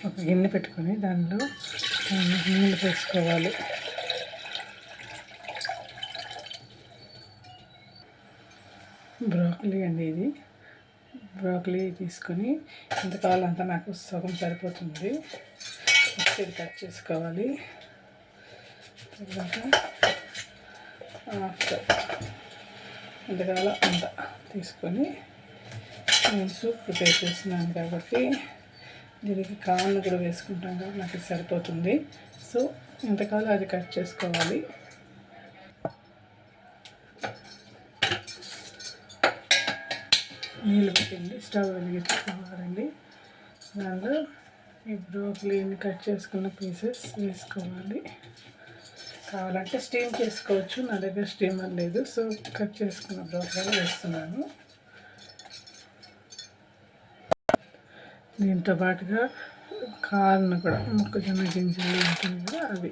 ఒక గిన్నె పెట్టుకొని దానిలో నీళ్ళు వేసుకోవాలి. బ్రోకలీ అండి, ఇది బ్రోకలీ తీసుకొని ఎంత కావాలంతా నాకు సగం సరిపోతుంది. ఇది కట్ చేసుకోవాలి. తర్వాత ఎంత కావాలో అంత తీసుకొని నేను సూప్ ప్రిపేర్ చేస్తున్నాను కాబట్టి దీనికి కావాలని కూడా వేసుకుంటాం కాబట్టి నాకు ఇది సరిపోతుంది. సో ఎంత కావాలో అది కట్ చేసుకోవాలి. నీళ్ళు పెట్టండి, స్టవ్ వెలిగించుకోవాలండి. దానిలో ఈ బ్రోకలీని కట్ చేసుకున్న పీసెస్ వేసుకోవాలి. కావాలంటే స్టీమ్ చేసుకోవచ్చు, నా దగ్గర స్టీమర్ లేదు, సో కట్ చేసుకున్న బ్రోకలీ వేస్తున్నాను. దీంతో పాటుగా కార్న్ కూడా, మొక్కజొన్న గింజలు ఉంటుంది కదా, అవి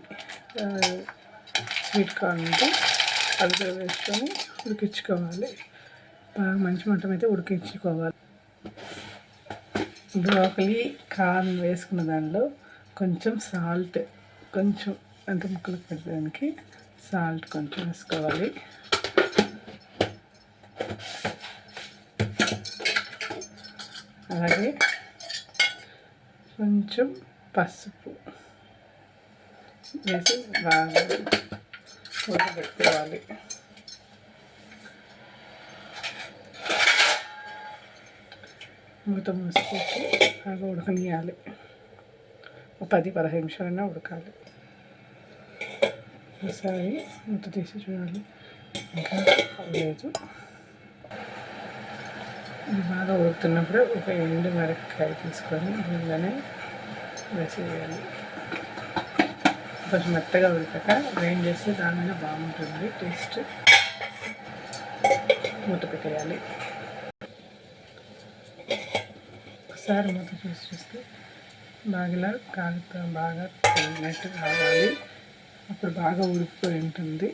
స్వీట్ కార్న్ ఉంటే అవి కూడా వేసుకొని ఉడికించుకోవాలి. బాగా మంచి మంట అయితే ఉడికించుకోవాలి. బ్రోకలీ కార్న్ వేసుకున్న దానిలో కొంచెం సాల్ట్, కొంచెం ఎంత ముక్కలకు పెట్టడానికి సాల్ట్ కొంచెం వేసుకోవాలి. అలాగే కొంచెం పసుపు వేసి బాగా ఉడకబెట్టుకోవాలి. మూత మూసుకొచ్చి బాగా ఉడకనియాలి. 10-15 నిమిషాలైనా ఉడకాలి. ఒకసారి మూత తీసి చూడాలి, ఇంకా లేదు. ఇది బాగా ఉడుకుతున్నప్పుడు ఒక ఎండు మిరపకాయ తీసుకొని దీనిలోనే వేసేయాలి. కొంచెం మెత్తగా ఉడికాక గ్రైండ్ చేస్తే దానిలో బాగుంటుంది టేస్ట్. మూత పెట్టేయాలి. ఒకసారి మూత చూస్తే బాగా బాగా నెట్ కావాలి. అప్పుడు బాగా ఉడికిపోయి ఉంటుంది.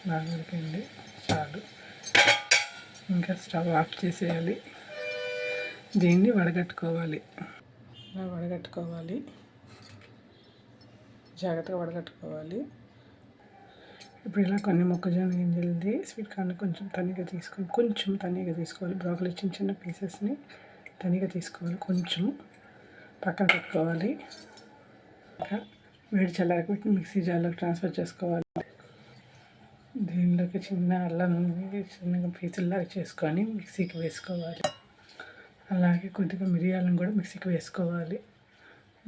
బాగా ఉడికింది, చాలు. ఇంకా స్టవ్ ఆఫ్ చేసేయాలి. దీన్ని వడగట్టుకోవాలి. జాగ్రత్తగా వడగట్టుకోవాలి. ఇప్పుడు ఇలా కొన్ని మొక్కజొన్న గింజలది స్వీట్ కార్న్ కొంచెం తనిగా తీసుకోవాలి. బ్రోకలీ చిన్న చిన్న పీసెస్ని తనిగా తీసుకోవాలి. కొంచెం పక్కన పెట్టుకోవాలి. వేడి చల్లారికి పెట్టి మిక్సీ జార్లోకి ట్రాన్స్ఫర్ చేసుకోవాలి. దీనిలోకి చిన్న అల్లం చిన్నగా పీసుల్లాగా చేసుకొని మిక్సీకి వేసుకోవాలి. అలాగే కొద్దిగా మిరియాలను కూడా మిక్సీకి వేసుకోవాలి.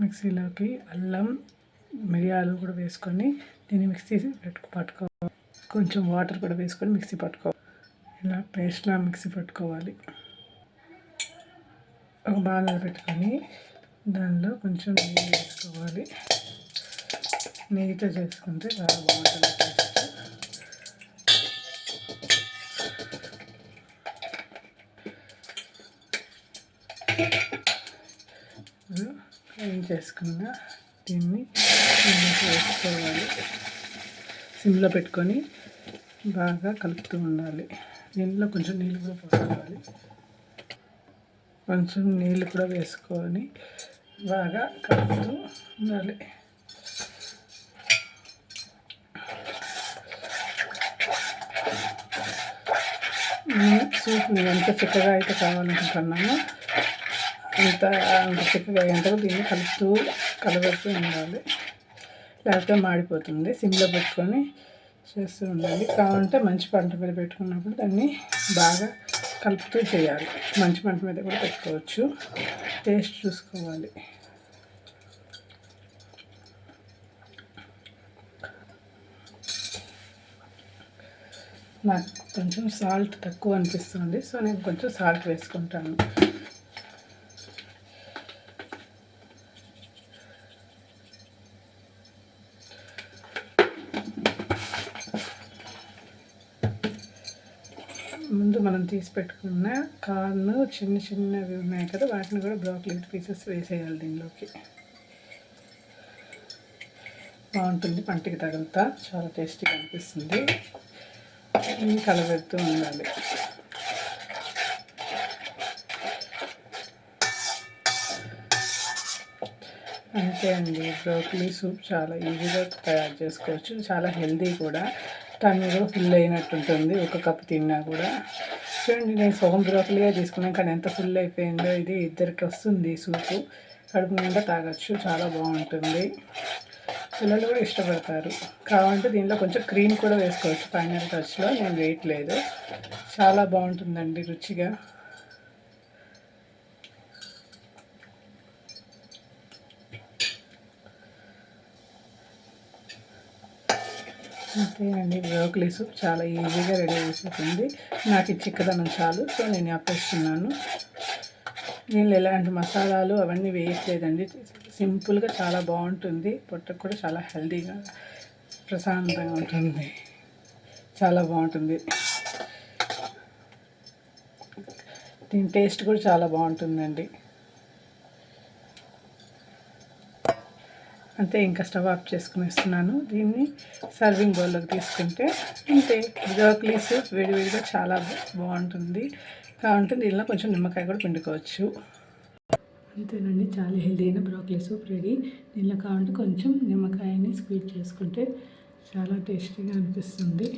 మిక్సీలోకి అల్లం, మిరియాలు కూడా వేసుకొని దీన్ని మిక్సీ పట్టుకోవాలి. కొంచెం వాటర్ కూడా వేసుకొని మిక్సీ పట్టుకోవాలి. ఇలా పేస్ట్లా మిక్సీ పట్టుకోవాలి. ఒక బాగా పెట్టుకొని దానిలో కొంచెం నెయ్యి వేసుకోవాలి. నెయ్యితో చేసుకుంటే చాలా బాగుంటుంది టేస్ట్. ఏం చేసుకున్నా దీన్ని వేసుకోవాలి. సిమ్లో పెట్టుకొని బాగా కలుపుతూ ఉండాలి. దీనిలో కొంచెం నీళ్ళు కూడా పోసుకోవాలి. కొంచెం నీళ్ళు కూడా వేసుకొని బాగా కలుపుతూ ఉండాలి. సూప్ ఎంత చిక్కగా అయితే కావాలనుకుంటున్నామో అంత చిక్కగా అయ్యేంతగా దీన్ని కలబెడుతూ ఉండాలి. లేకపోతే మాడిపోతుంది. సిమ్లో పెట్టుకొని చేస్తూ ఉండాలి. కావాలంటే మంచి పంట మీద పెట్టుకున్నప్పుడు దాన్ని బాగా కలుపుతూ చేయాలి. మంచి పంట మీద కూడా పెట్టుకోవచ్చు. టేస్ట్ చూసుకోవాలి. నాకు కొంచెం సాల్ట్ తక్కువ అనిపిస్తుంది, సో నేను కొంచెం సాల్ట్ వేసుకుంటాను. ముందు మనం తీసి పెట్టుకున్న కార్న్ చిన్నవి ఉన్నాయి కదా, వాటిని కూడా బ్రోకలీ పీసెస్ వేసేయాలి. దీనిలోకి బాగుంటుంది, పంటికి తగులుతా చాలా టేస్టీగా అనిపిస్తుంది. కలబెడుతూ ఉండాలి. అంతే అండి, బ్రోకలీ సూప్ చాలా ఈజీగా తయారు చేసుకోవచ్చు, చాలా హెల్దీ కూడా. టమ్మీ కూడా ఫుల్ అయినట్టు ఉంటుంది ఒక కప్ తిన్నా కూడా. చూడండి, నేను సగం బ్రోకలీగా తీసుకున్నాను కానీ ఎంత ఫుల్ అయిపోయిందో. ఇది ఇద్దరికి వస్తుంది సూపు, కడుపు నిండా తాగొచ్చు, చాలా బాగుంటుంది. పిల్లలు కూడా ఇష్టపడతారు. కావాలంటే దీనిలో కొంచెం క్రీమ్ కూడా వేసుకోవచ్చు ఫైనల్ టచ్లో, నేను వేయట్లేదు. చాలా బాగుంటుందండి రుచిగా. అంతేనండి, బ్రోకలీ సూప్ చాలా ఈజీగా రెడీ అయిపోతుంది. నాకు ఈ చిక్కదనం చాలు, సో నేను ఆపేస్తున్నాను. దీనిలో ఎలాంటి మసాలాలు అవన్నీ వేయట్లేదండి, సింపుల్గా చాలా బాగుంటుంది. పొట్టకు కూడా చాలా హెల్తీగా ప్రశాంతంగా ఉంటుంది, చాలా బాగుంటుంది. దీని టేస్ట్ కూడా చాలా బాగుంటుందండి. అంతే, ఇంకా స్టవ్ ఆఫ్ చేసుకునేస్తున్నాను. దీన్ని సర్వింగ్ బౌల్లోకి తీసుకుంటే అంతే, బ్రోకలీ సూప్ వేడివేడిగా చాలా బాగుంటుంది. కావాలంటే దీనిలో కొంచెం నిమ్మకాయ కూడా పిండుకోవచ్చు. అంతేనండి, చాలా హెల్తీ అయిన బ్రోకలీ సూప్ రెడీ. దీనిలో కావాలంటే కొంచెం నిమ్మకాయని స్క్వీజ్ చేసుకుంటే చాలా టేస్టీగా అనిపిస్తుంది.